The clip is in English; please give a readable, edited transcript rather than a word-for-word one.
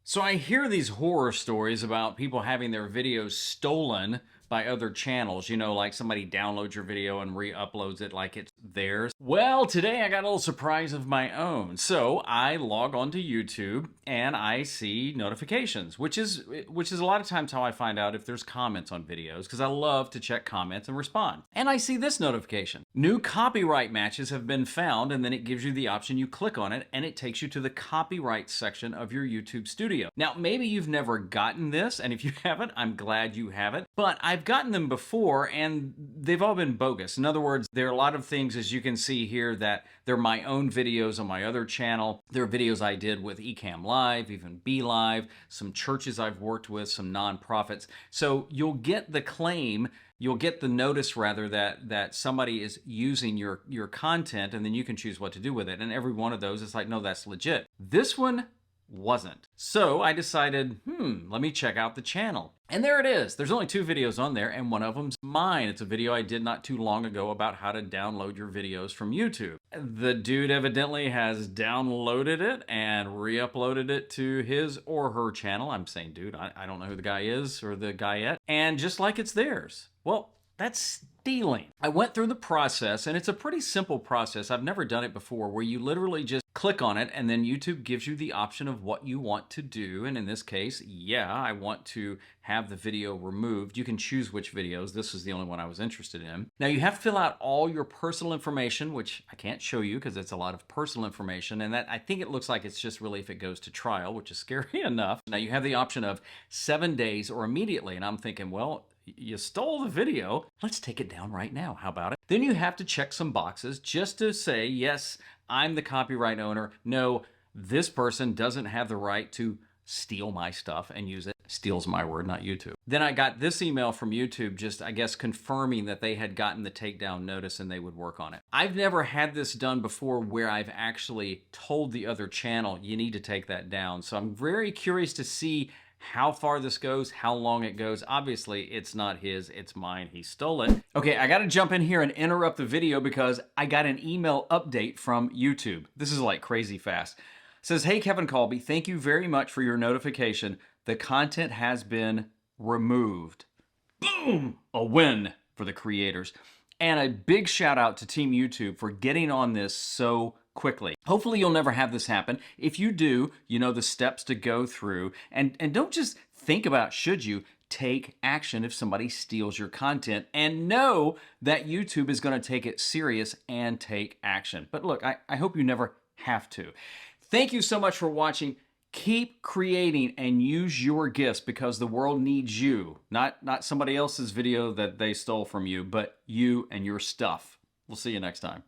So I hear these horror stories about people having their videos stolen by other channels. You know, like somebody downloads your video and re-uploads it like it's theirs. Well, today I got a little surprise of my own. So I log onto YouTube and I see notifications, which is a lot of times how I find out if there's comments on videos, because I love to check comments and respond. And I see this notification. New copyright matches have been found, and then it gives you the option. You click on it and it takes you to the copyright section of your YouTube studio. Now, maybe you've never gotten this, and if you haven't, I'm glad you haven't. But I've gotten them before, and they've all been bogus. In other words, there are a lot of things, as you can see here, that they're my own videos on my other channel. There are videos I did with Ecamm Live, even Be Live, some churches I've worked with, some nonprofits. So you'll get the claim, you'll get the notice rather, that somebody is using your content, and then you can choose what to do with it. And every one of those is like, no, that's legit. This one wasn't. So I decided, let me check out the channel. And there it is. There's only 2 videos on there, and one of them's mine. It's a video I did not too long ago about how to download your videos from YouTube. The dude evidently has downloaded it and re-uploaded it to his or her channel. I'm saying dude, I don't know who the guy is or the guyette. And just like it's theirs. Well, that's stealing. I went through the process, and it's a pretty simple process. I've never done it before, where you literally just click on it, and then YouTube gives you the option of what you want to do. And in this case, yeah, I want to have the video removed. You can choose which videos. This is the only one I was interested in. Now, you have to fill out all your personal information, which I can't show you because it's a lot of personal information. And that, I think it looks like it's just really if it goes to trial, which is scary enough. Now, you have the option of 7 days or immediately. And I'm thinking, well, you stole the video. Let's take it down right now. How about it? Then you have to check some boxes just to say, yes, I'm the copyright owner. No, this person doesn't have the right to steal my stuff and use it. Steal's my word, not YouTube. Then I got this email from YouTube, just, I guess, confirming that they had gotten the takedown notice and they would work on it. I've never had this done before where I've actually told the other channel, you need to take that down. So I'm very curious to see how far this goes, how long it goes. Obviously, it's not his, it's mine. He stole it. Okay, I gotta jump in here and interrupt the video because I got an email update from YouTube. This is like crazy fast. It says, hey, Kevin Colby, thank you very much for your notification. The content has been removed. Boom! A win for the creators. And a big shout out to Team YouTube for getting on this so quickly. Hopefully you'll never have this happen. If you do, you know the steps to go through. And don't just think about should you. Take action if somebody steals your content, and know that YouTube is going to take it serious and take action. But look, I hope you never have to. Thank you so much for watching. Keep creating and use your gifts, because the world needs you. Not somebody else's video that they stole from you, but you and your stuff. We'll see you next time.